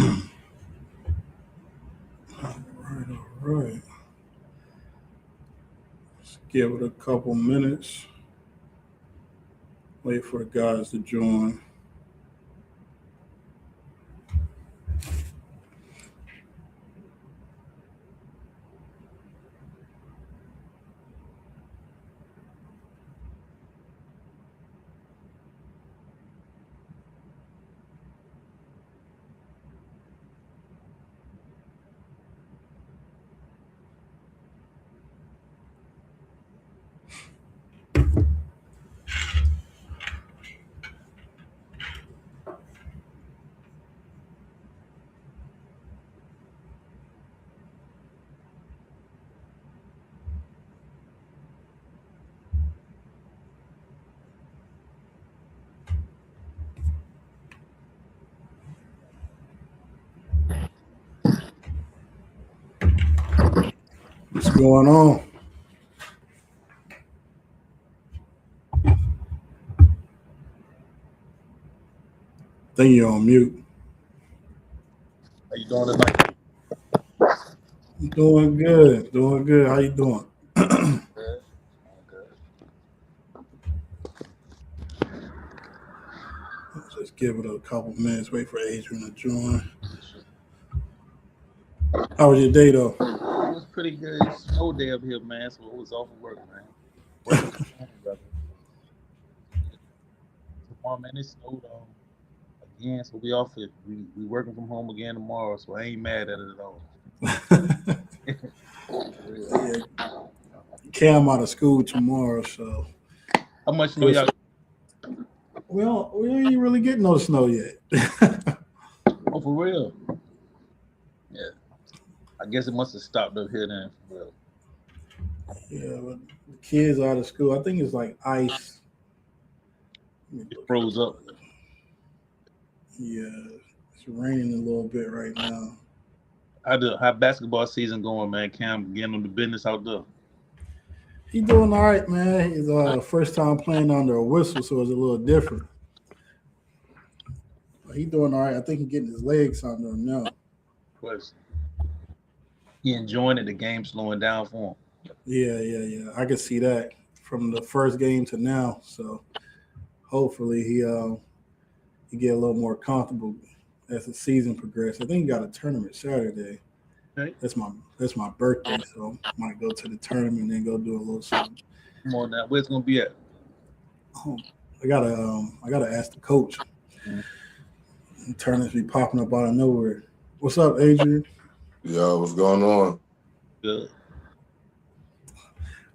All right. Let's give it a couple minutes. Wait for the guys to join. What's going on? Think you're on mute. How you doing tonight? Doing good. Doing good. How you doing? Good. Good. Let's just give it a couple minutes. Wait for Adrian to join. How was your day though? It was pretty good. It's snow day up here, man, so it was off of work, man. Working from home, brother. Tomorrow, man, it snowed again, so we off it. We working from home again tomorrow, so I ain't mad at it at all. Real. Yeah, Cam out of school tomorrow, so How much snow y'all? we ain't really getting no snow yet. Oh, for real? Yeah. I guess it must have stopped up here then, for real. Yeah, but the kids out of school. I think it's like ice. It froze up. Yeah, it's raining a little bit right now. How basketball season going, man? Cam getting on the business out there. He doing all right, man. He's first time playing under a whistle, so it's a little different. But he doing all right. I think he's getting his legs under him now. Plus, he enjoying it. The game slowing down for him. Yeah. I can see that from the first game to now. So hopefully he get a little more comfortable as the season progresses. I think he got a tournament Saturday. Okay. That's my birthday, so I might go to the tournament and then go do a little something. Come on now, where's it gonna be at? I gotta ask the coach. The tournaments be popping up out of nowhere. What's up, Adrian? Yo, what's going on? Good.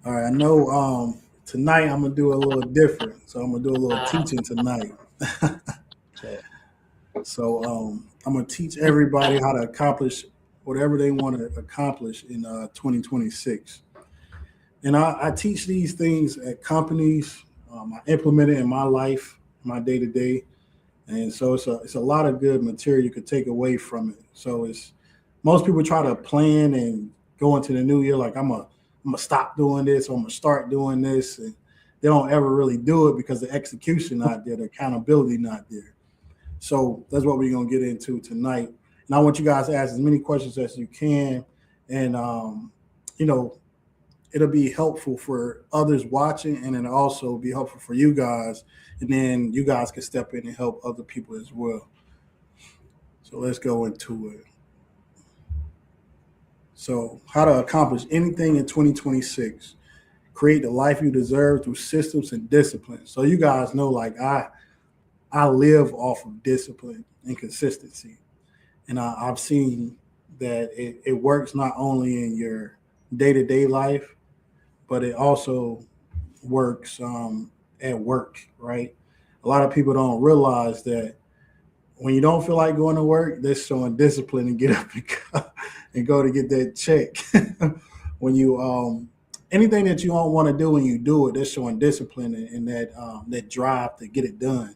All right, I know tonight I'm gonna do a little different, so I'm gonna do a little teaching tonight. So I'm gonna teach everybody how to accomplish whatever they want to accomplish in 2026. And I teach these things at companies. I implement it in my life, my day to day, and so it's a lot of good material you could take away from it. So it's most people try to plan and go into the new year like I'm gonna stop doing this or I'm gonna start doing this, and they don't ever really do it because the execution not there, the accountability not there. So that's what we're gonna get into tonight. And I want you guys to ask as many questions as you can, and it'll be helpful for others watching, and it'll also be helpful for you guys. And then you guys can step in and help other people as well. So let's go into it. So, how to accomplish anything in 2026. Create the life you deserve through systems and discipline. So you guys know, like I live off of discipline and consistency. And I've seen that it works not only in your day-to-day life, but it also works at work, right? A lot of people don't realize that when you don't feel like going to work, they're showing discipline and get up and go to get that check. When you anything that you don't want to do when you do it, they're showing discipline and that drive to get it done.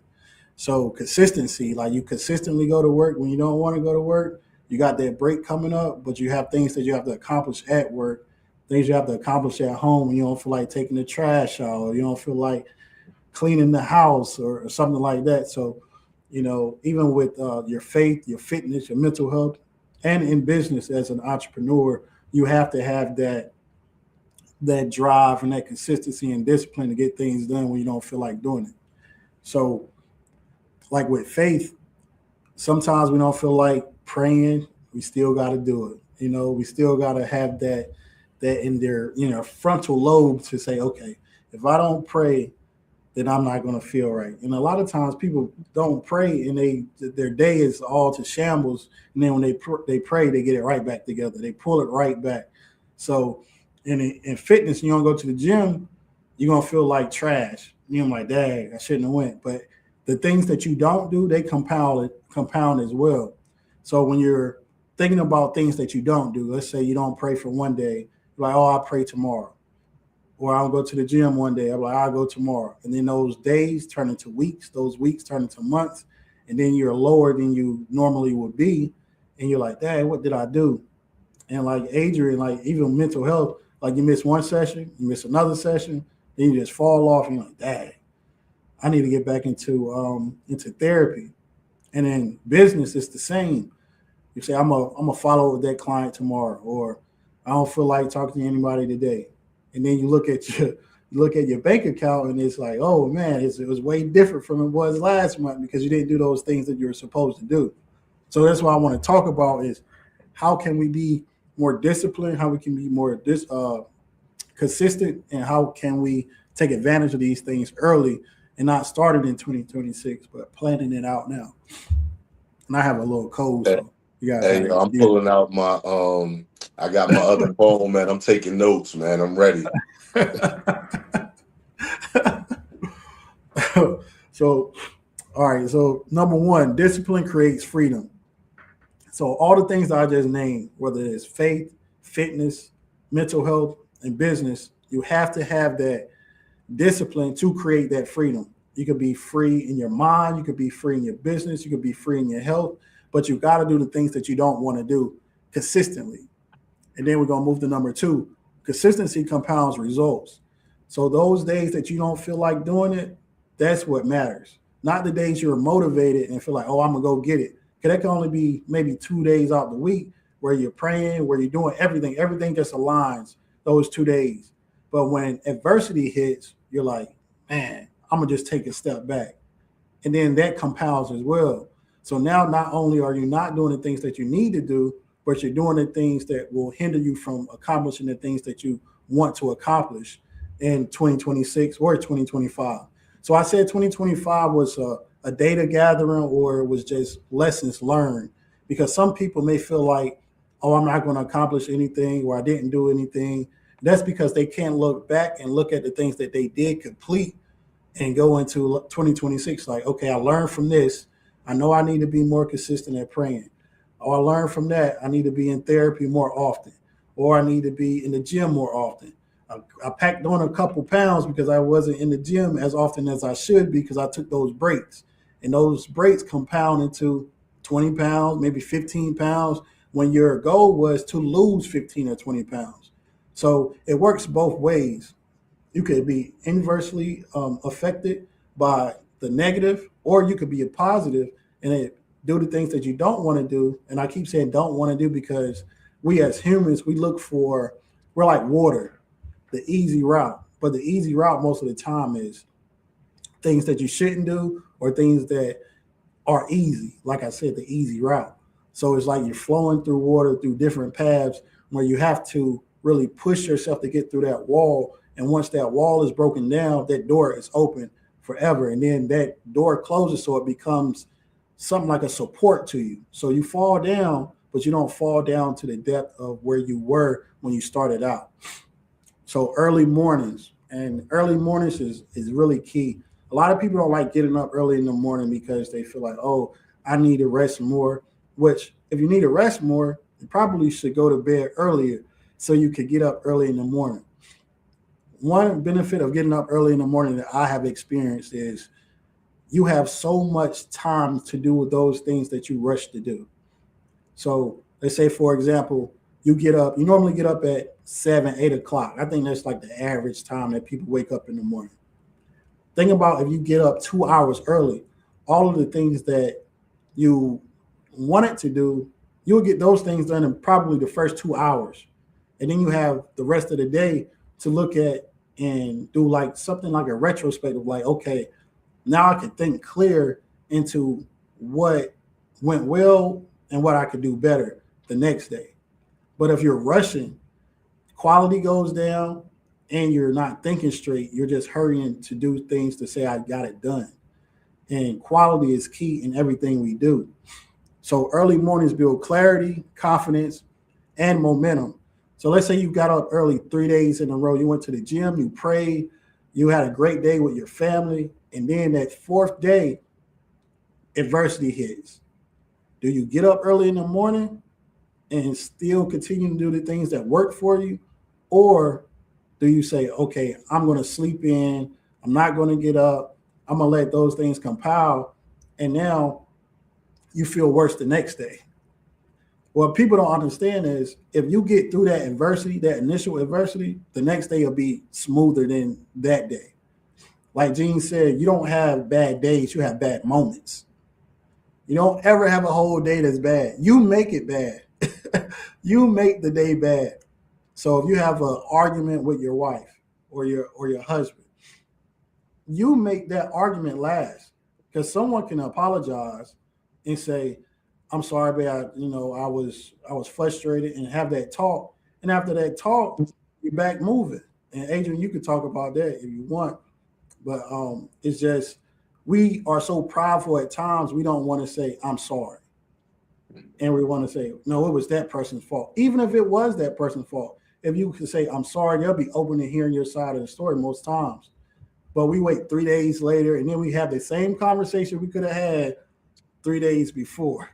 So consistency, like you consistently go to work when you don't want to go to work. You got that break coming up, but you have things that you have to accomplish at work, things you have to accomplish at home. You don't feel like taking the trash out, or you don't feel like cleaning the house or something like that. So even with your faith, your fitness, your mental health, and in business as an entrepreneur, you have to have that drive and that consistency and discipline to get things done when you don't feel like doing it. So, like with faith, sometimes we don't feel like praying. We still got to do it. We still got to have that in their frontal lobe to say, okay, if I don't pray, then I'm not going to feel right. And a lot of times people don't pray and their day is all to shambles. And then when they pray, they get it right back together. They pull it right back. So in fitness, you don't go to the gym, you're going to feel like trash. You're like, dang, I shouldn't have went. But the things that you don't do, they compound as well. So when you're thinking about things that you don't do, let's say you don't pray for one day, you're like, oh, I'll pray tomorrow. Or I'll go to the gym one day. I'm like, I'll go tomorrow. And then those days turn into weeks. Those weeks turn into months. And then you're lower than you normally would be. And you're like, dang, what did I do? And like Adrian, like even mental health, like you miss one session, you miss another session, then you just fall off and you're like, dang, I need to get back into therapy. And in business, it's the same. You say, I'm a follow up with that client tomorrow, or I don't feel like talking to anybody today. And then you look at your bank account and it's like, oh man, it was way different from it was last month because you didn't do those things that you were supposed to do. So that's what I want to talk about is how can we be more disciplined, how we can be more consistent, and how can we take advantage of these things early and not start it in 2026, but planning it out now. And I have a little cold, so you guys. Hey, I'm pulling out my I got my other phone, man. I'm taking notes, man. I'm ready. So, all right. So, number one, discipline creates freedom. So, all the things I just named, whether it's faith, fitness, mental health, and business, you have to have that discipline to create that freedom. You could be free in your mind, you could be free in your business, you could be free in your health, but you got to do the things that you don't want to do consistently. And then we're going to move to number two. Consistency compounds results. So those days that you don't feel like doing it, that's what matters. Not the days you're motivated and feel like, oh, I'm going to go get it. Because that can only be maybe 2 days out the week where you're praying, where you're doing everything. Everything just aligns those 2 days. But when adversity hits, you're like, man, I'm going to just take a step back. And then that compounds as well. So now not only are you not doing the things that you need to do, but you're doing the things that will hinder you from accomplishing the things that you want to accomplish in 2026 or 2025. So I said 2025 was a data gathering or it was just lessons learned because some people may feel like, oh, I'm not going to accomplish anything or I didn't do anything. That's because they can't look back and look at the things that they did complete and go into 2026 like, okay, I learned from this. I know I need to be more consistent at praying. Or I learned from that, I need to be in therapy more often, or I need to be in the gym more often. I packed on a couple pounds because I wasn't in the gym as often as I should because I took those breaks. And those breaks compound into 20 pounds, maybe 15 pounds, when your goal was to lose 15 or 20 pounds. So it works both ways. You could be inversely affected by the negative, or you could be a positive and do the things that you don't want to do. And I keep saying don't want to do because we as humans, we're like water, the easy route. But the easy route most of the time is things that you shouldn't do or things that are easy. Like I said, the easy route. So it's like you're flowing through water through different paths where you have to really push yourself to get through that wall. And once that wall is broken down, that door is open forever. And then that door closes so it becomes something like a support to you. So you fall down, but you don't fall down to the depth of where you were when you started out. So early mornings is really key. A lot of people don't like getting up early in the morning because they feel like, oh, I need to rest more, which if you need to rest more, you probably should go to bed earlier so you could get up early in the morning. One benefit of getting up early in the morning that I have experienced is you have so much time to do those things that you rush to do. So let's say, for example, you normally get up at 7, 8 o'clock. I think that's like the average time that people wake up in the morning. Think about if you get up 2 hours early, all of the things that you wanted to do, you'll get those things done in probably the first 2 hours. And then you have the rest of the day to look at and do like something like a retrospective, like, okay, now I can think clear into what went well and what I could do better the next day. But if you're rushing, quality goes down and you're not thinking straight. You're just hurrying to do things to say, I got it done. And quality is key in everything we do. So early mornings build clarity, confidence, and momentum. So let's say you got up early 3 days in a row. You went to the gym, you prayed, you had a great day with your family. And then that fourth day, adversity hits. Do you get up early in the morning and still continue to do the things that work for you? Or do you say, okay, I'm going to sleep in, I'm not going to get up, I'm going to let those things compile, and now you feel worse the next day? What people don't understand is if you get through that adversity, that initial adversity, the next day will be smoother than that day. Like Gene said, you don't have bad days, you have bad moments. You don't ever have a whole day that's bad. You make it bad. You make the day bad. So if you have an argument with your wife or your husband, you make that argument last, because someone can apologize and say, "I'm sorry, babe. I was frustrated," and have that talk. And after that talk, you're back moving. And Adrian, you could talk about that if you want, but it's just we are so prideful at times. We don't want to say, "I'm sorry," and we want to say, "No, it was that person's fault." Even if it was that person's fault, if you can say, "I'm sorry," they'll be open to hearing your side of the story most times. But we wait 3 days later, and then we have the same conversation we could have had 3 days before.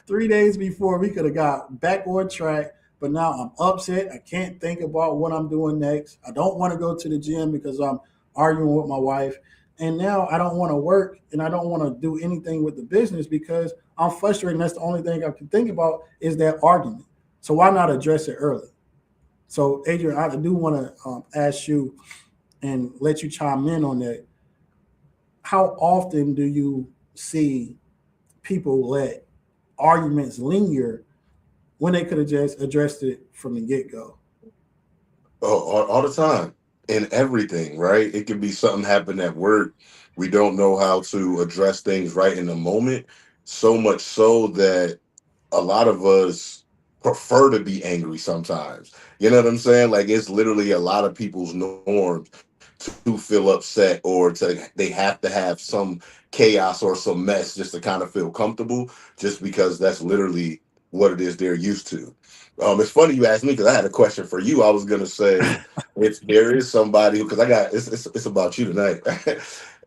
3 days before, we could have got back on track. But now I'm upset. I can't think about what I'm doing next. I don't want to go to the gym because I'm arguing with my wife. And now I don't want to work and I don't want to do anything with the business because I'm frustrated. And that's the only thing I can think about is that argument. So why not address it early? So, Adrian, I do want to ask you and let you chime in on that. How often do you see people let arguments linger when they could have just addressed it from the get-go? Oh, all the time in everything, right? It could be something happen at work. We don't know how to address things right in the moment. So much so that a lot of us prefer to be angry sometimes. You know what I'm saying? Like it's literally a lot of people's norms to feel upset or they have to have some chaos or some mess just to kind of feel comfortable, just because that's literally what it is they're used to. It's funny you asked me because I had a question for you. I was gonna say if there is somebody because I got it's about you tonight.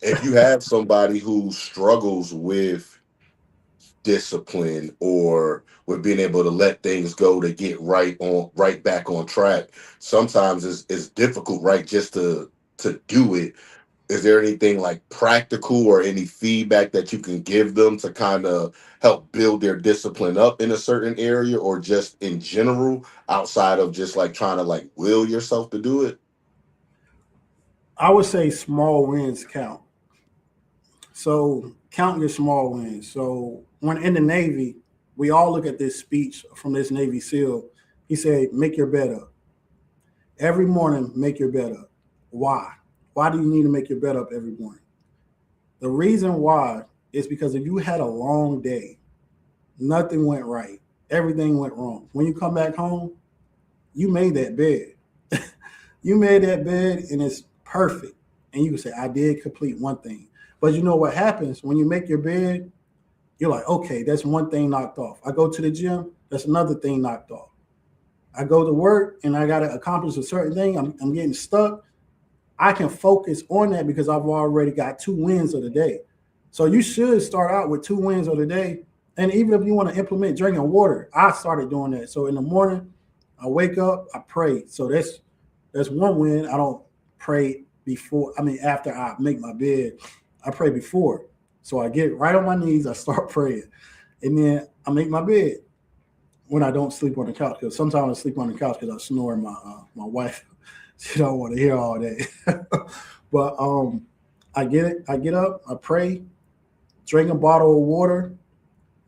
If you have somebody who struggles with discipline or with being able to let things go to get right back on track, sometimes it's difficult, right? Just to do it. Is there anything like practical or any feedback that you can give them to kind of help build their discipline up in a certain area, or just in general outside of just like trying to like will yourself to do it? I would say small wins count. So count your small wins. So when in the Navy, we all look at this speech from this Navy SEAL. He said, make your bed up. Every morning, make your bed up. Why? Why do you need to make your bed up every morning? The reason why is because if you had a long day, nothing went right, everything went wrong. When you come back home, you made that bed. You made that bed and it's perfect. And you can say, I did complete one thing. But you know what happens when you make your bed? You're like, okay, that's one thing knocked off. I go to the gym, that's another thing knocked off. I go to work and I got to accomplish a certain thing. I'm getting stuck. I can focus on that because I've already got 2 wins of the day. So you should start out with 2 wins of the day. And even if you want to implement drinking water, I started doing that. So in the morning, I wake up, I pray. So that's 1 win. I don't pray before. I mean, after I make my bed, I pray before. So I get right on my knees, I start praying. And then I make my bed when I don't sleep on the couch. Because sometimes I sleep on the couch because I snore. My wife, she don't want to hear all that. But I get it. I get up, I pray, drink a bottle of water,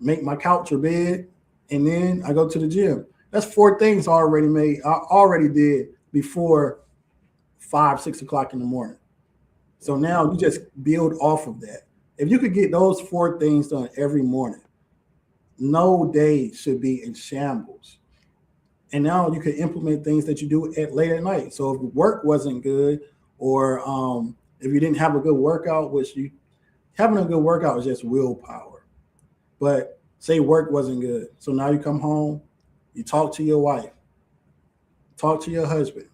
make my couch or bed, and then I go to the gym. That's four things I already made. I already did before 5, 6 o'clock in the morning. So now you just build off of that. If you could get those four things done every morning, no day should be in shambles. And now you can implement things that you do at late at night. So if work wasn't good, or if you didn't have a good workout, which you having a good workout is just willpower. But say work wasn't good, so now you come home, you talk to your wife, talk to your husband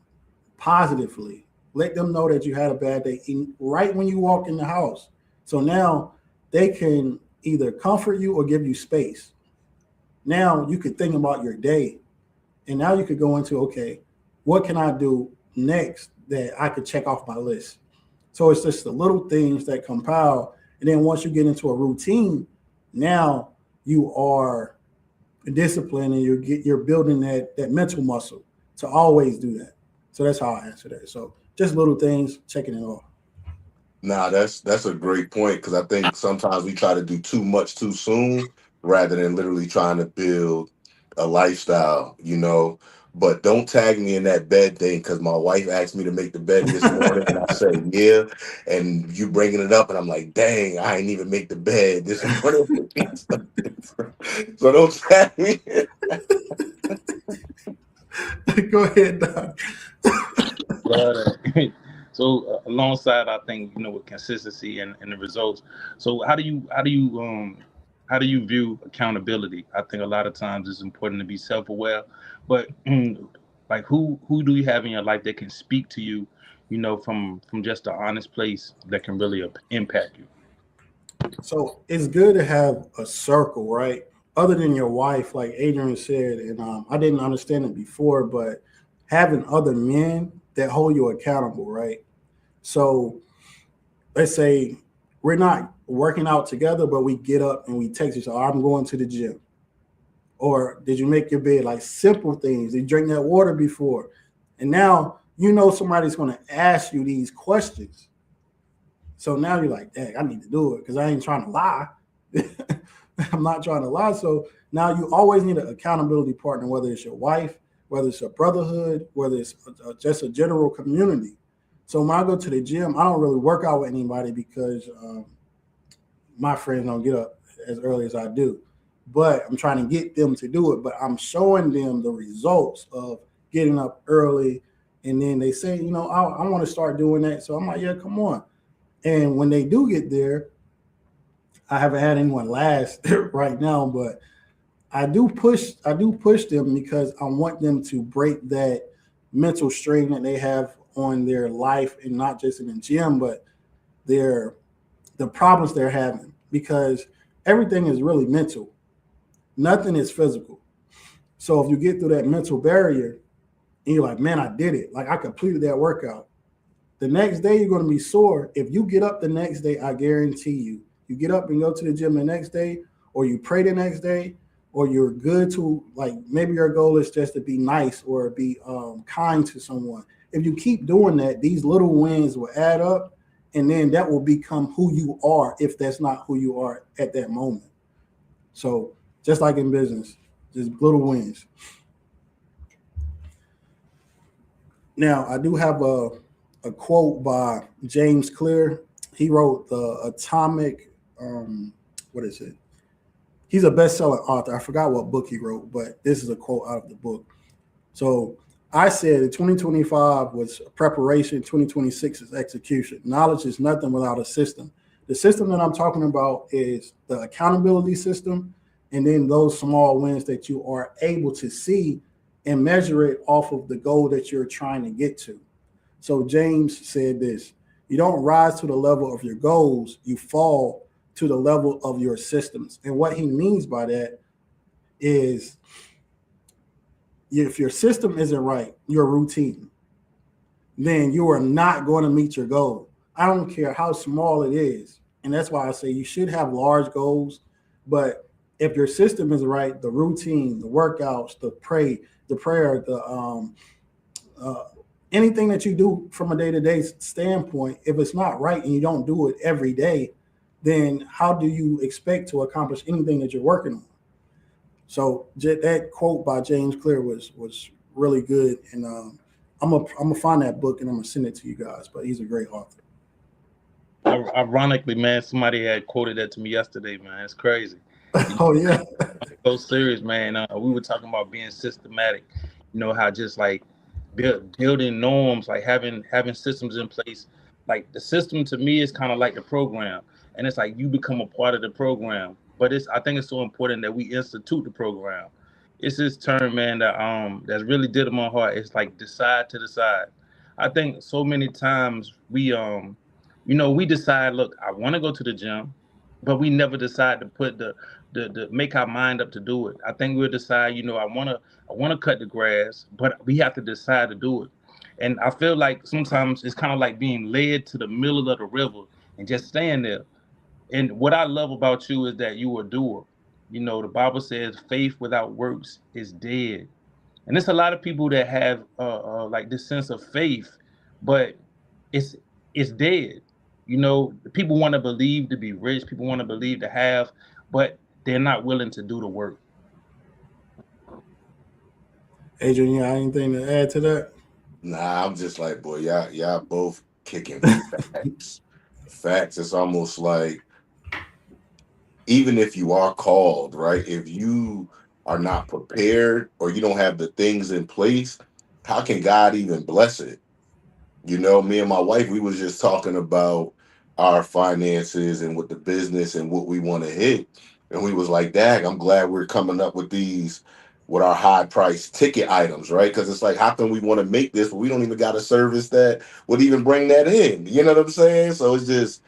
positively. Let them know that you had a bad day right when you walk in the house. So now they can either comfort you or give you space. Now you could think about your day, and now you could go into, okay, what can I do next that I could check off my list? So it's just the little things that compile. And then once you get into a routine, now you are disciplined and you're building that mental muscle to always do that. So that's how I answer that. So just little things, checking it off. Nah, that's a great point because I think sometimes we try to do too much too soon rather than literally trying to build a lifestyle, you know. But don't tag me in that bed thing because my wife asked me to make the bed this morning and I said yeah, and you bringing it up and I'm like, dang, I ain't even make the bed this morning. So don't tag me. Go ahead, Doc. But so alongside, I think with consistency and the results. So how do you view accountability? I think a lot of times it's important to be self aware, but like who do you have in your life that can speak to you, from just an honest place that can really impact you? So it's good to have a circle, right? Other than your wife, like Adrian said, and I didn't understand it before, but having other men that hold you accountable, right? So let's say we're not working out together, but we get up and we text each other, I'm going to the gym. Or did you make your bed? Like simple things. Did you drink that water before? And now you know somebody's going to ask you these questions. So now you're like, dang, I need to do it because I ain't trying to lie. I'm not trying to lie. So now you always need an accountability partner, whether it's your wife, whether it's a brotherhood, whether it's just a general community. So when I go to the gym, I don't really work out with anybody because my friends don't get up as early as I do. But I'm trying to get them to do it. But I'm showing them the results of getting up early. And then they say, I want to start doing that. So I'm like, yeah, come on. And when they do get there, I haven't had anyone last right now, but I do push them because I want them to break that mental strain that they have on their life, and not just in the gym, but their the problems they're having, because everything is really mental. Nothing is physical. So if you get through that mental barrier and you're like, man, I did it. Like I completed that workout. The next day you're going to be sore. If you get up the next day, I guarantee you get up and go to the gym the next day, or you pray the next day, or you're good to, like, maybe your goal is just to be nice or be kind to someone. If you keep doing that, these little wins will add up, and then that will become who you are if that's not who you are at that moment. So just like in business, just little wins. Now, I do have a quote by James Clear. He wrote the Atomic, what is it? He's a best-selling author. I forgot what book he wrote, but this is a quote out of the book. So I said that 2025 was preparation, 2026 is execution. Knowledge is nothing without a system. The system that I'm talking about is the accountability system, and then those small wins that you are able to see and measure it off of the goal that you're trying to get to. So James said this: you don't rise to the level of your goals, you fall to the level of your systems. And what he means by that is, if your system isn't right, your routine, then you are not going to meet your goal. I don't care how small it is. And that's why I say you should have large goals. But if your system is right, the routine, the workouts, the prayer, the anything that you do from a day-to-day standpoint, if it's not right and you don't do it every day, then how do you expect to accomplish anything that you're working on? So that quote by James Clear was really good, and I'm gonna find that book and I'm gonna send it to you guys. But he's a great author. Ironically, man, somebody had quoted that to me yesterday, man. It's crazy. You know, Oh yeah, so serious, man. We were talking about being systematic. You know how just like building norms, like having systems in place. Like the system to me is kind of like the program, and it's like you become a part of the program. But I think it's so important that we institute the program. It's this term, man, that's really did in my heart. It's like decide to decide. I think so many times we decide, look, I want to go to the gym, but we never decide to put the make our mind up to do it. I think we'll decide, I wanna cut the grass, but we have to decide to do it. And I feel like sometimes it's kind of like being led to the middle of the river and just staying there. And what I love about you is that you are a doer. The Bible says faith without works is dead. And there's a lot of people that have like this sense of faith, but it's it's dead. People want to believe to be rich, people want to believe to have, but they're not willing to do the work. Adrian, you got anything to add to that? Nah, I'm just like, boy, y'all both kicking facts. Facts. It's almost like even if you are called, right? If you are not prepared or you don't have the things in place, how can God even bless it? Me and my wife, we was just talking about our finances and with the business and what we want to hit. And we was like, Dag, I'm glad we're coming up with these with our high price ticket items, right? Because it's like, how can we want to make this, but we don't even got a service that would even bring that in? You know what I'm saying? So it's just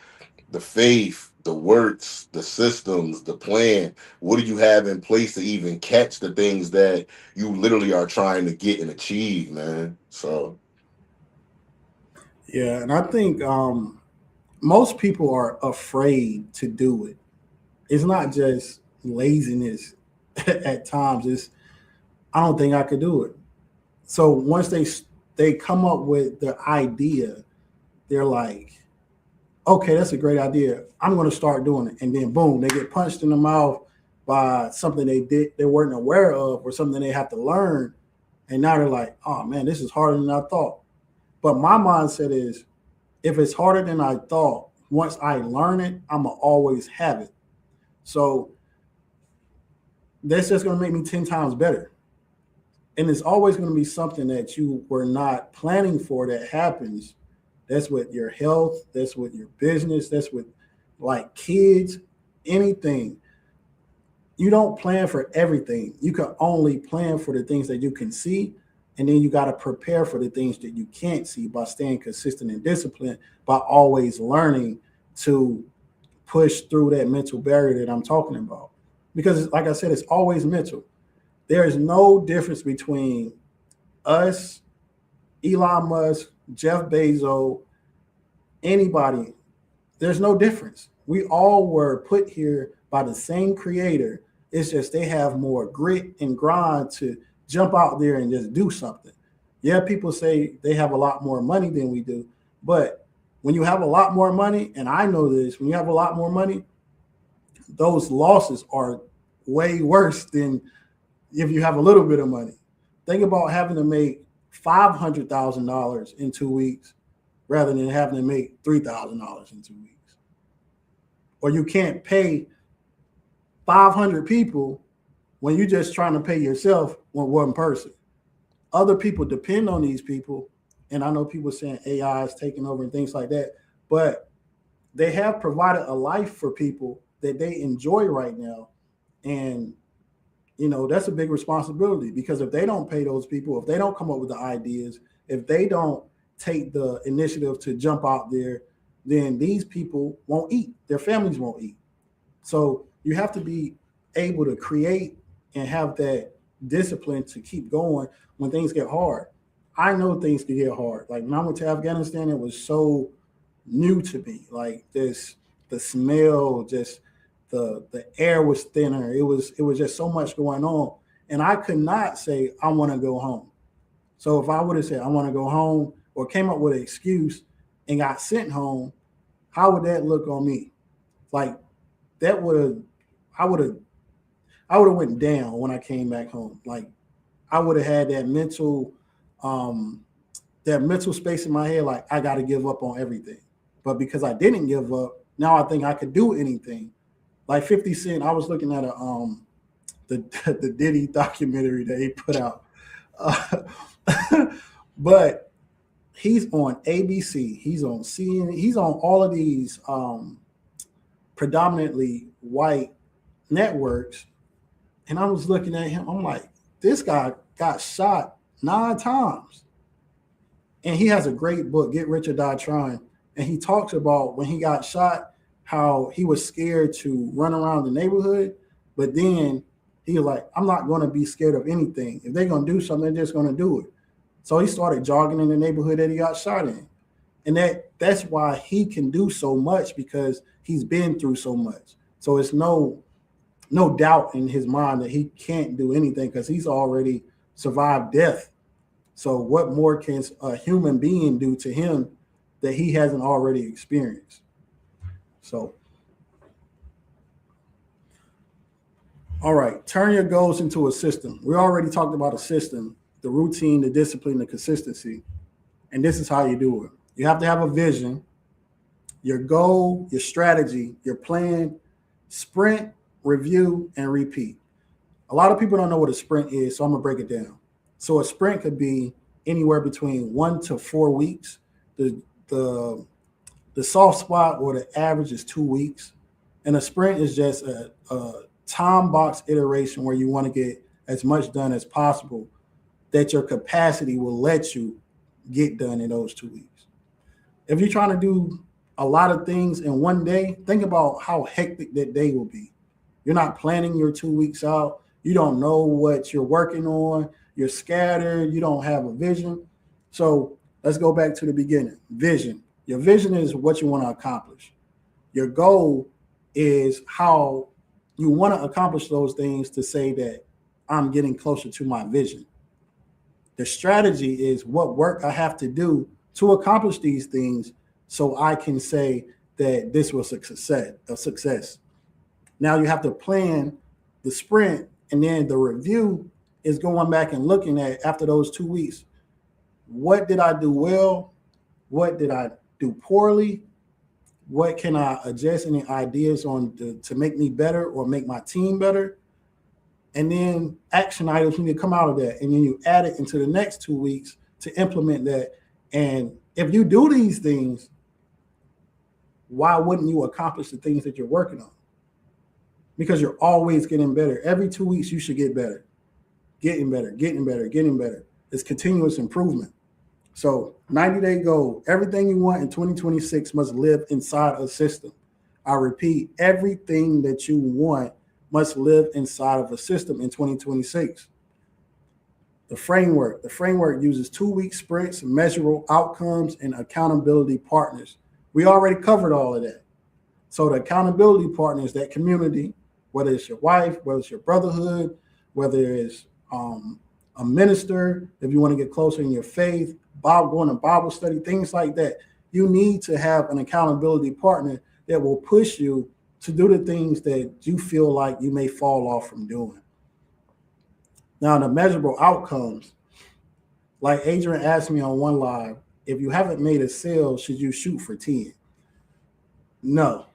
the faith, the works, the systems, the plan. What do you have in place to even catch the things that you literally are trying to get and achieve, man? So Yeah, and I think most people are afraid to do it. It's not just laziness at times. It's I don't think I could do it. So once they come up with the idea, they're like, okay, that's a great idea. I'm going to start doing it, and then boom, they get punched in the mouth by something they weren't aware of or something they have to learn, and now they're like, oh man, this is harder than I thought. But my mindset is, if it's harder than I thought, once I learn it, I'm gonna always have it. So that's just gonna make me 10 times better. And it's always going to be something that you were not planning for that happens. That's with your health, that's with your business, that's with like kids, anything. You don't plan for everything. You can only plan for the things that you can see. And then you got to prepare for the things that you can't see by staying consistent and disciplined, by always learning to push through that mental barrier that I'm talking about. Because, like I said, it's always mental. There is no difference between us, Elon Musk, Jeff Bezos, anybody. There's no difference. We all were put here by the same creator. It's just they have more grit and grind to jump out there and just do something. Yeah, people say they have a lot more money than we do, but when you have a lot more money, and I know this, when you have a lot more money, those losses are way worse than if you have a little bit of money. Think about having to make $500,000 in 2 weeks rather than having to make $3,000 in 2 weeks. Or you can't pay 500 people when you're just trying to pay yourself with one person. Other people depend on these people. And I know people saying AI is taking over and things like that, but they have provided a life for people that they enjoy right now. And that's a big responsibility, because if they don't pay those people, if they don't come up with the ideas, if they don't take the initiative to jump out there, then these people won't eat. Their families won't eat. So you have to be able to create and have that discipline to keep going when things get hard. I know things can get hard. Like when I went to Afghanistan, it was so new to me. Like the smell, just the air was thinner. It was just so much going on, and I could not say I want to go home. So if I would have said I want to go home or came up with an excuse and got sent home, how would that look on me? Like that would have, I would have, I would have went down when I came back home. Like I would have had um, that mental space in my head. Like I got to give up on everything. But because I didn't give up, now I think I could do anything. Like 50 Cent, I was looking at the the Diddy documentary that he put out, uh, but he's on ABC, he's on CNN, he's on all of these predominantly white networks, and I was looking at him. I'm like, this guy got shot 9 times, and he has a great book, Get Rich or Die Trying, and he talks about when he got shot, how he was scared to run around the neighborhood, but then he was like, I'm not going to be scared of anything. If they're going to do something, they're just going to do it. So he started jogging in the neighborhood that he got shot in. And that's why he can do so much, because he's been through so much. So it's no doubt in his mind that he can't do anything because he's already survived death. So what more can a human being do to him that he hasn't already experienced? So, all right, turn your goals into a system. We already talked about a system, the routine, the discipline, the consistency. And this is how you do it. You have to have a vision, your goal, your strategy, your plan, sprint, review, and repeat. A lot of people don't know what a sprint is, so I'm gonna break it down. So a sprint could be anywhere between 1 to 4 weeks. The soft spot or the average is 2 weeks, and a sprint is just a time box iteration where you want to get as much done as possible that your capacity will let you get done in those 2 weeks. If you're trying to do a lot of things in one day, think about how hectic that day will be. You're not planning your 2 weeks out. You don't know what you're working on. You're scattered. You don't have a vision. So let's go back to the beginning. Vision. Your vision is what you want to accomplish. Your goal is how you want to accomplish those things to say that I'm getting closer to my vision. The strategy is what work I have to do to accomplish these things so I can say that this was a success. Now you have to plan the sprint, and then the review is going back and looking at after those 2 weeks. What did I do well? What did I do poorly? What can I adjust? Any ideas on to make me better or make my team better? And then action items need to come out of that. And then you add it into the next 2 weeks to implement that. And if you do these things, why wouldn't you accomplish the things that you're working on? Because you're always getting better. Every 2 weeks, you should get better, getting better, getting better, getting better. It's continuous improvement. So 90-day goal, everything you want in 2026 must live inside a system. I repeat, everything that you want must live inside of a system in 2026. The framework uses 2-week sprints, measurable outcomes, and accountability partners. We already covered all of that. So the accountability partners, that community, whether it's your wife, whether it's your brotherhood, whether it's a minister, if you want to get closer in your faith, going to Bible study, things like that. You need to have an accountability partner that will push you to do the things that you feel like you may fall off from doing. Now, the measurable outcomes, like Adrian asked me on one live, if you haven't made a sale, should you shoot for 10? No.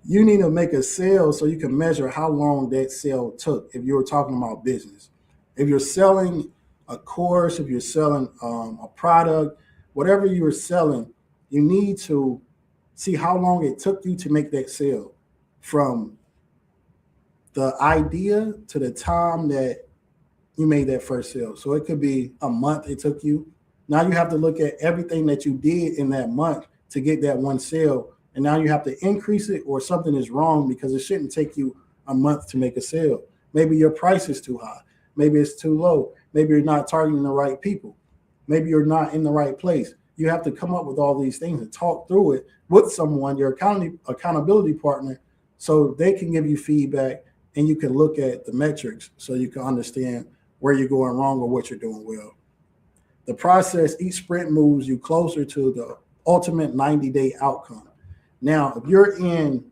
You need to make a sale so you can measure how long that sale took if you're talking about business. If you're selling a course, if you're selling a product, whatever you're selling, you need to see how long it took you to make that sale, from the idea to the time that you made that first sale. So it could be a month it took you. Now you have to look at everything that you did in that month to get that one sale. And now you have to increase it, or something is wrong, because it shouldn't take you a month to make a sale. Maybe your price is too high. Maybe it's too low. Maybe you're not targeting the right people. Maybe you're not in the right place. You have to come up with all these things and talk through it with someone, your accountability partner, so they can give you feedback and you can look at the metrics so you can understand where you're going wrong or what you're doing well. The process, each sprint moves you closer to the ultimate 90-day outcome. Now, if you're in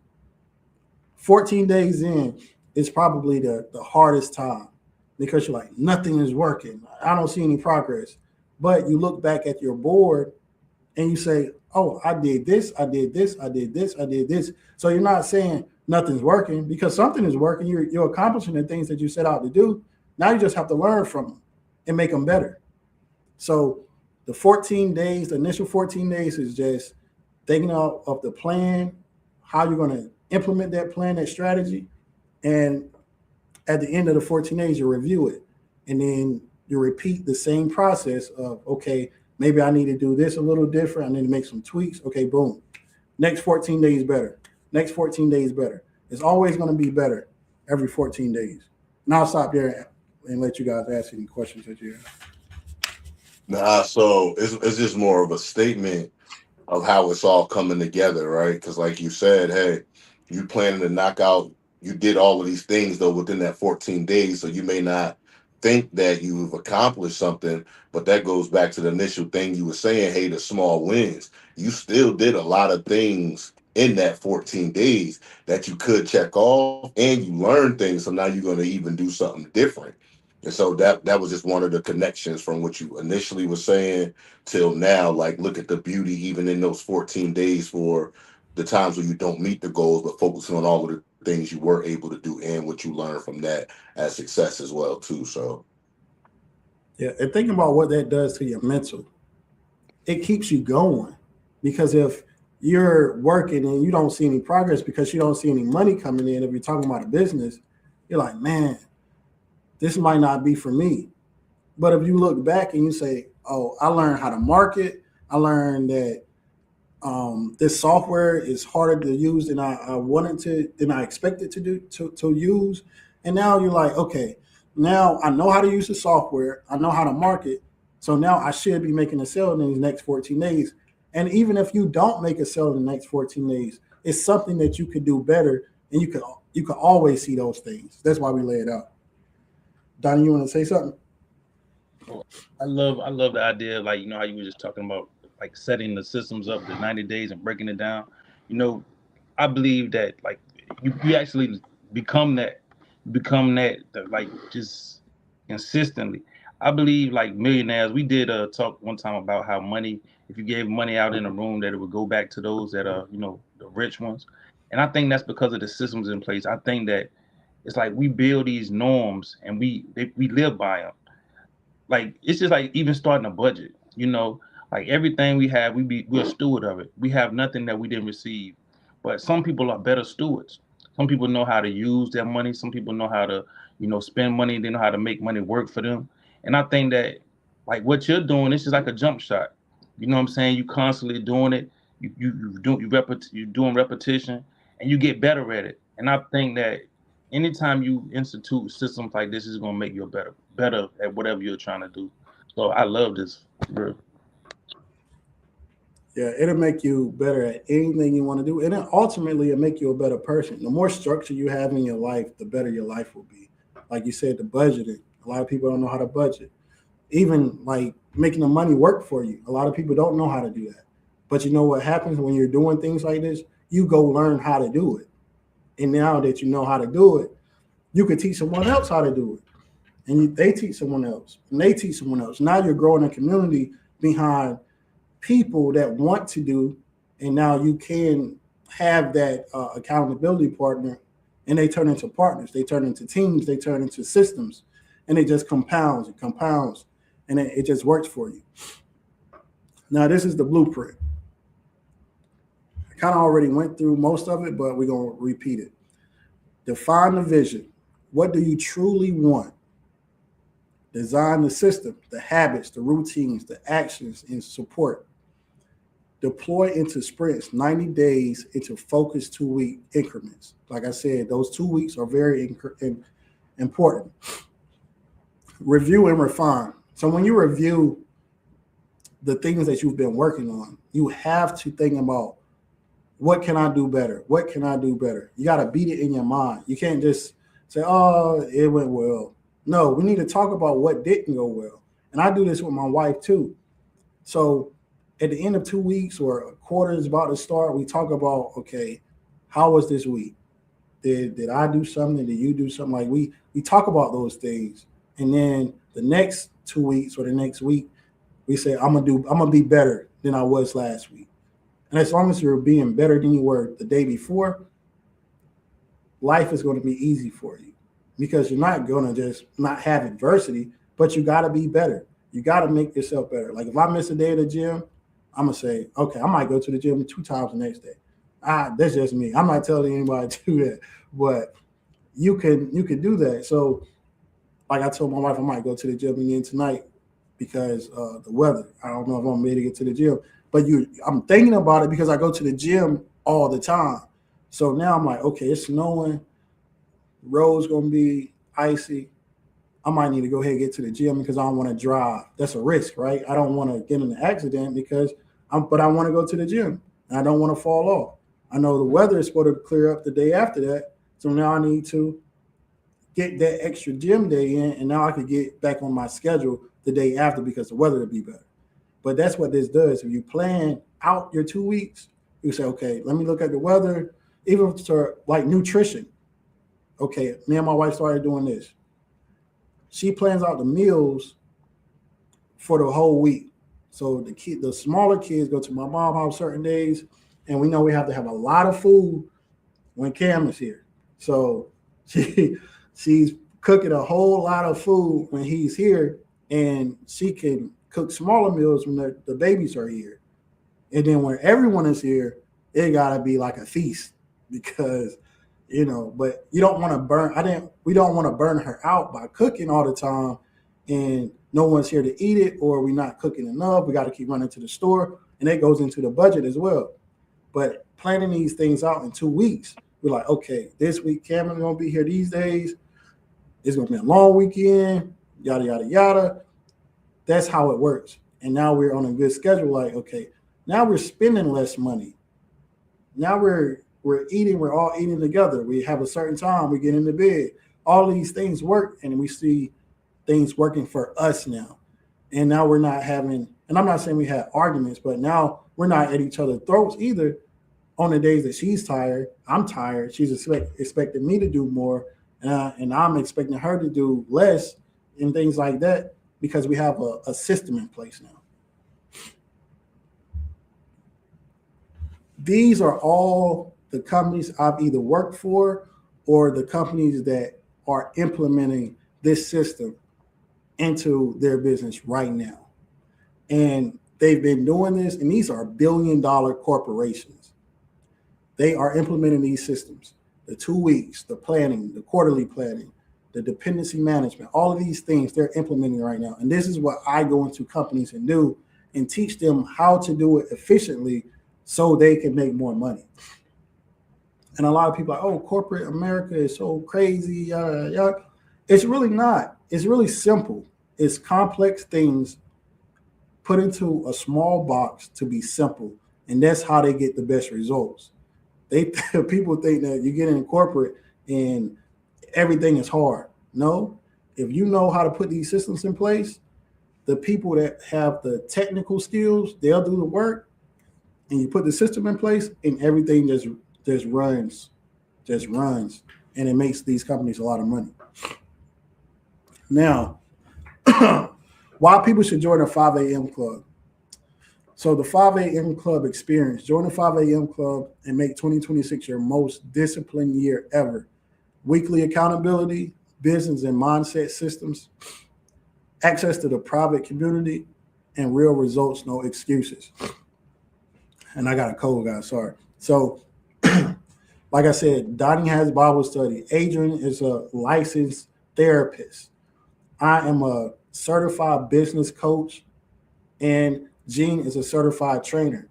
14 days in, it's probably the hardest time because you're like, nothing is working. I don't see any progress. But you look back at your board and you say, oh, I did this, I did this, I did this, I did this. So you're not saying nothing's working because something is working. You're accomplishing the things that you set out to do. Now you just have to learn from them and make them better. So the 14 days, the initial 14 days is just thinking of the plan, how you're going to implement that plan, that strategy. And at the end of the 14 days, you review it. And then you repeat the same process of, okay, maybe I need to do this a little different. I need to make some tweaks. Okay, boom. Next 14 days better. Next 14 days better. It's always going to be better every 14 days. Now I'll stop there and let you guys ask any questions that you have. Nah, so it's just more of a statement of how it's all coming together, right? Because like you said, hey, you planning to knock out, you did all of these things though within that 14 days, so you may not think that you've accomplished something, but that goes back to the initial thing you were saying, hey, the small wins. You still did a lot of things in that 14 days that you could check off and you learned things, so now you're going to even do something different. And so that was just one of the connections from what you initially were saying till now. Like, look at the beauty even in those 14 days for the times where you don't meet the goals, but focusing on all of the things you were able to do and what you learned from that as success as well too. So yeah, and thinking about what that does to your mental, it keeps you going. Because if you're working and you don't see any progress because you don't see any money coming in, if you're talking about a business, you're like, man, this might not be for me. But if you look back and you say, oh, I learned how to market, I learned that this software is harder to use than than I expected to use. And now you're like, okay, now I know how to use the software, I know how to market. So now I should be making a sale in these next 14 days. And even if you don't make a sale in the next 14 days, it's something that you could do better. And you could always see those things. That's why we lay it out. Donnie, you want to say something? I love the idea, like, how you were just talking about, like, setting the systems up, the 90 days and breaking it down. I believe that, like, you actually become that like, just consistently. I believe, like, millionaires, we did a talk one time about how money, if you gave money out in a room, that it would go back to those that are, the rich ones. And I think that's because of the systems in place. I think that it's like we build these norms and we live by them. Like, it's just like even starting a budget, like everything we have, we're a steward of it. We have nothing that we didn't receive. But some people are better stewards. Some people know how to use their money. Some people know how to, spend money. They know how to make money work for them. And I think that, like, what you're doing, it's just like a jump shot. You know what I'm saying? You constantly doing it. You're doing repetition, and you get better at it. And I think that anytime you institute systems like this, is going to make you better at whatever you're trying to do. So I love this, bro. Yeah, it'll make you better at anything you want to do. And then ultimately, it'll make you a better person. The more structure you have in your life, the better your life will be. Like you said, the budgeting. A lot of people don't know how to budget. Even like making the money work for you. A lot of people don't know how to do that. But you know what happens when you're doing things like this? You go learn how to do it. And now that you know how to do it, you can teach someone else how to do it. And they teach someone else. And they teach someone else. Now you're growing a community behind people that want to do, and now you can have that accountability partner, and they turn into partners, they turn into teams, they turn into systems, and it just compounds and it just works for you. Now this is the blueprint. I kind of already went through most of it, but we're going to repeat it. Define the vision. What do you truly want? Design the system, the habits, the routines, the actions, and support. Deploy into sprints, 90 days into focused 2-week increments. Like I said, those 2 weeks are very important. Review and refine. So when you review the things that you've been working on, you have to think about, what can I do better? What can I do better? You got to beat it in your mind. You can't just say, oh, it went well. No, we need to talk about what didn't go well. And I do this with my wife too. So at the end of 2 weeks or a quarter is about to start, we talk about, okay, how was this week? Did I do something? Did you do something? Like we talk about those things. And then the next 2 weeks or the next week, we say, I'm gonna be better than I was last week. And as long as you're being better than you were the day before, life is going to be easy for you because you're not going to just not have adversity, but you got to be better. You got to make yourself better. Like if I miss a day at the gym, I'm going to say, okay, I might go to the gym 2 times the next day. That's just me. I'm not telling anybody to do that, but you can do that. So like I told my wife, I might go to the gym again tonight because the weather. I don't know if I'm ready to get to the gym, but I'm thinking about it because I go to the gym all the time. So now I'm like, okay, it's snowing, road's gonna be icy. I might need to go ahead and get to the gym because I don't want to drive. That's a risk, right? I don't want to get in an accident but I want to go to the gym and I don't want to fall off. I know the weather is supposed to clear up the day after that, so now I need to get that extra gym day in, and now I could get back on my schedule the day after because the weather will be better. But that's what this does. If you plan out your 2 weeks, you say, okay, let me look at the weather, even for like nutrition. Okay, me and my wife started doing this. She plans out the meals for the whole week. So the smaller kids go to my mom's house certain days, and we know we have to have a lot of food when Cam is here. So she's cooking a whole lot of food when he's here, and she can cook smaller meals when the babies are here. And then when everyone is here, it gotta be like a feast because but you don't want to we don't want to burn her out by cooking all the time and no one's here to eat it, or we're not cooking enough. We got to keep running to the store, and that goes into the budget as well. But planning these things out in 2 weeks, we're like, okay, this week Cameron's gonna be here these days. It's gonna be a long weekend, yada yada yada. That's how it works. And now we're on a good schedule. Like, okay, now we're spending less money. Now we're eating. We're all eating together. We have a certain time. We get into bed. All these things work, and we see things working for us now. And now we're not having. And I'm not saying we had arguments, but now we're not at each other's throats either. On the days that she's tired, I'm tired. She's expecting me to do more, and I'm expecting her to do less, and things like that, because we have a system in place now. These are all the companies I've either worked for or the companies that are implementing this system into their business right now. And they've been doing this, and these are billion-dollar corporations. They are implementing these systems, the 2 weeks, the planning, the quarterly planning, the dependency management, all of these things they're implementing right now. And this is what I go into companies and do and teach them how to do it efficiently so they can make more money. And a lot of people are, oh, corporate America is so crazy. Yada, yada. It's really not. It's really simple. It's complex things put into a small box to be simple. And that's how they get the best results. People think that you get in corporate and everything is hard. No, if you know how to put these systems in place, the people that have the technical skills, they'll do the work, and you put the system in place, and everything just runs, and it makes these companies a lot of money. Now, why people should join a 5 a.m. club. So the 5 a.m. club experience, join the 5 a.m. club and make 2026 your most disciplined year ever. Weekly accountability, business and mindset systems, access to the private community, and real results, no excuses. And I got a cold, guys, sorry. So, like I said, Donnie has Bible study. Adrian is a licensed therapist. I am a certified business coach, and Gene is a certified trainer.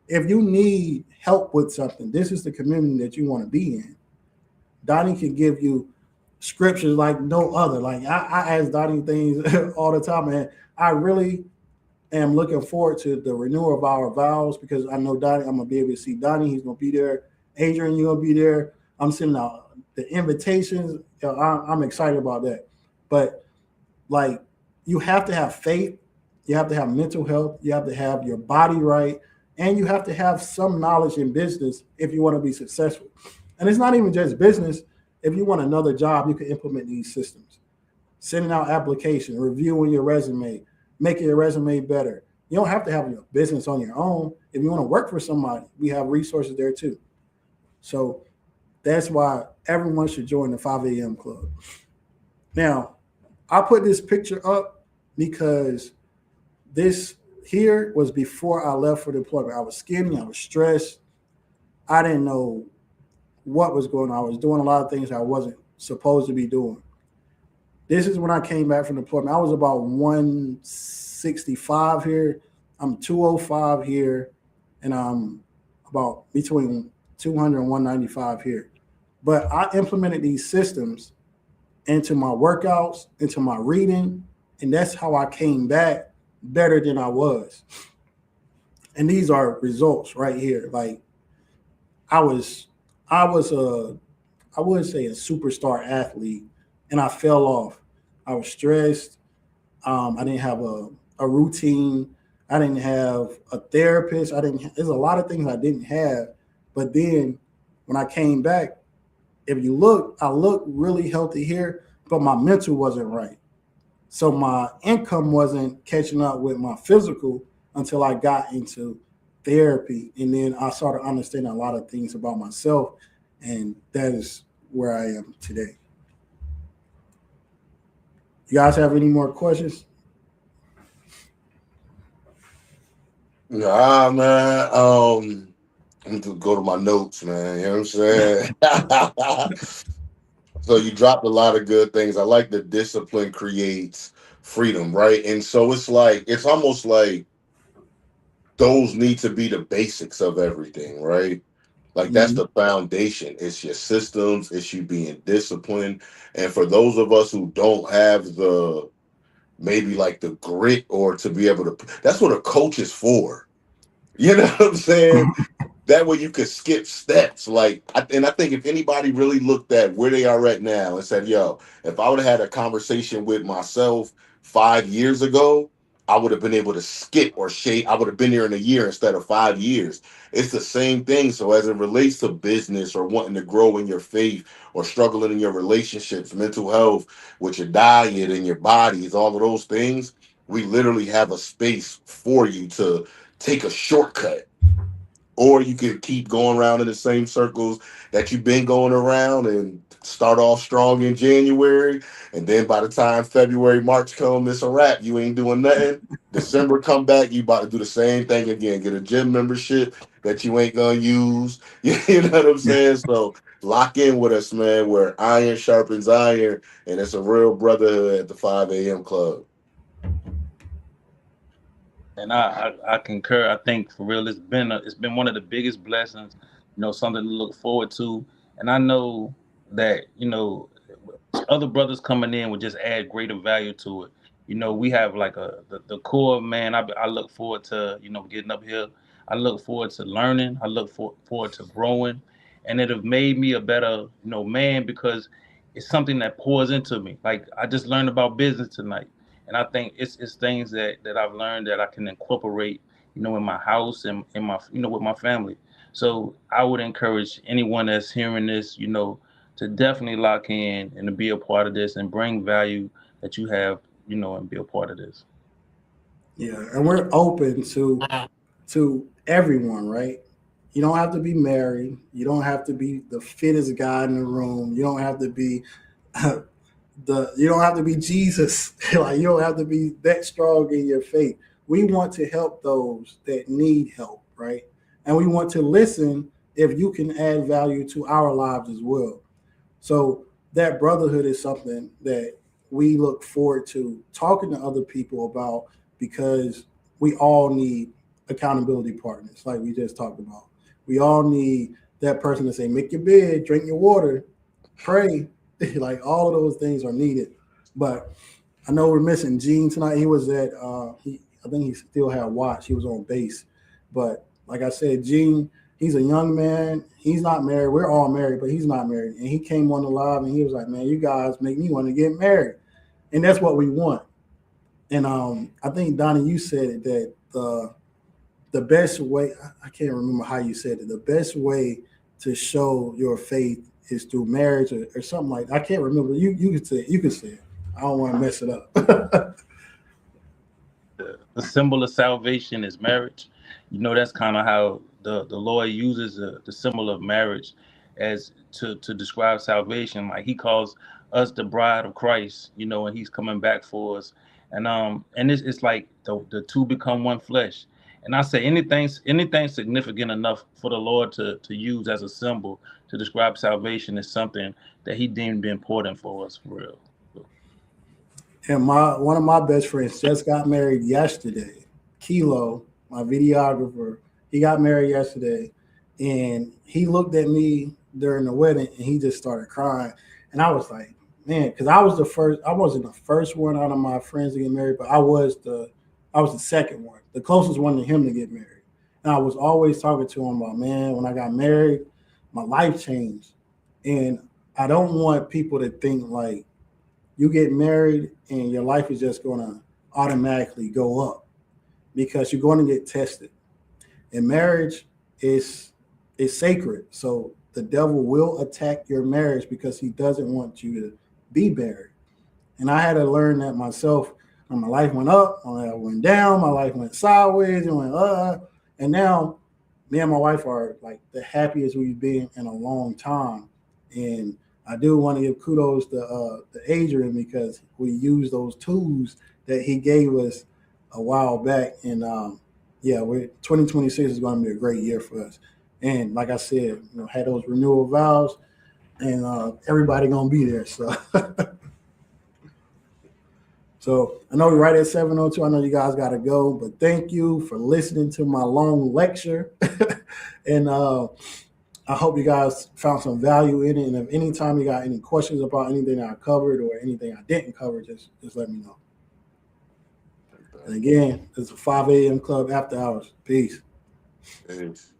If you need help with something, this is the community that you want to be in. Donnie can give you scriptures like no other. Like I ask Donnie things all the time, and I really am looking forward to the renewal of our vows because I know Donnie, I'm going to be able to see Donnie. He's going to be there. Adrian, you're going to be there. I'm sending out the invitations. I'm excited about that. But like, you have to have faith, you have to have mental health, you have to have your body right, and you have to have some knowledge in business if you want to be successful. And it's not even just business. If you want another job, you can implement these systems. Sending out applications, reviewing your resume, making your resume better. You don't have to have your business on your own. If you want to work for somebody, we have resources there too. So that's why everyone should join the 5 a.m. club. Now, I put this picture up because this here was before I left for deployment. I was skinny, I was stressed. I didn't know what was going on. I was doing a lot of things I wasn't supposed to be doing. This is when I came back from deployment. I was about 165 here. I'm 205 here, and I'm about between 200 and 195 here. But I implemented these systems into my workouts, into my reading, and that's how I came back better than I was. And these are results right here. Like I was a I wouldn't say a superstar athlete, and I fell off. I was stressed. I didn't have a routine. I didn't have a therapist. There's a lot of things I didn't have. But then when I came back, if you look, I look really healthy here, but my mental wasn't right. So my income wasn't catching up with my physical until I got into therapy. And then I started understanding a lot of things about myself. And that is where I am today. You guys have any more questions? Nah, man. I'm gonna go to my notes, man. You know what I'm saying? So you dropped a lot of good things. I like the discipline creates freedom, right? And so it's almost like those need to be the basics of everything, right? Like that's Mm-hmm. the foundation. It's your systems, it's you being disciplined. And for those of us who don't have the maybe like the grit or to be able to, that's what a coach is for. You know what I'm saying? That way you could skip steps. And I think if anybody really looked at where they are right now and said, yo, if I would have had a conversation with myself 5 years ago, I would have been able to skip or shade. I would have been there in a year instead of 5 years. It's the same thing. So as it relates to business or wanting to grow in your faith or struggling in your relationships, mental health, with your diet and your bodies, all of those things, we literally have a space for you to take a shortcut, or you could keep going around in the same circles that you've been going around and start off strong in January. And then by the time February, March come, it's a wrap. You ain't doing nothing. December come back, you about to do the same thing again. Get a gym membership that you ain't gonna use. You know what I'm saying? So lock in with us, man, where iron sharpens iron, and it's a real brotherhood at the 5 a.m. club. And I concur. I think for real, it's been one of the biggest blessings. Something to look forward to. And I know that other brothers coming in would just add greater value to it. We have like the core, man. I look forward to getting up here. I look forward to learning. I look forward to growing, and it have made me a better man, because it's something that pours into me. Like I just learned about business tonight, and I think it's things that I've learned that I can incorporate in my house and in my with my family. So I would encourage anyone that's hearing this, to definitely lock in and to be a part of this and bring value that you have, and be a part of this. Yeah, and we're open to everyone, right? You don't have to be married. You don't have to be the fittest guy in the room. You don't have to be you don't have to be Jesus. Like you don't have to be that strong in your faith. We want to help those that need help, right? And we want to listen if you can add value to our lives as well. So that brotherhood is something that we look forward to talking to other people about, because we all need accountability partners, like we just talked about. We all need that person to say, make your bed, drink your water, pray. Like all of those things are needed. But I know we're missing Gene tonight. He was at I think he still had Watts. He was on base. But like I said, Gene, he's a young man. He's not married. We're all married, but he's not married. And he came on the live and he was like, man, you guys make me want to get married. And that's what we want. And I think Donnie, you said it that the best way, I can't remember how you said it. The best way to show your faith is through marriage or something like that. I can't remember. You could say it. You could say it. I don't want to mess it up. The symbol of salvation is marriage. That's kind of how the Lord uses the symbol of marriage as to describe salvation. Like he calls us the bride of Christ, and he's coming back for us. And it's like the two become one flesh. And I say anything significant enough for the Lord to use as a symbol to describe salvation is something that he deemed be important for us for real. And one of my best friends just got married yesterday. Kilo, my videographer, he got married yesterday, and he looked at me during the wedding, and he just started crying. And I was like, man, because I was the first. I wasn't the first one out of my friends to get married, but I was the second one, the closest one to him to get married. And I was always talking to him about, man, when I got married, my life changed, and I don't want people to think like you get married and your life is just going to automatically go up because you're going to get tested. And marriage is sacred. So the devil will attack your marriage because he doesn't want you to be married. And I had to learn that myself. And my life went up, my life went down, my life went sideways, and went and now me and my wife are like the happiest we've been in a long time. And I do want to give kudos to Adrian because we used those tools that he gave us a while back. And yeah, 2026 is going to be a great year for us. And like I said, had those renewal vows, and everybody gonna be there. So, so I know we're right at 7:02. I know you guys got to go, but thank you for listening to my long lecture, and I hope you guys found some value in it. And if anytime you got any questions about anything I covered or anything I didn't cover, just let me know. And again, it's a 5 a.m. club after hours. Peace. Thanks.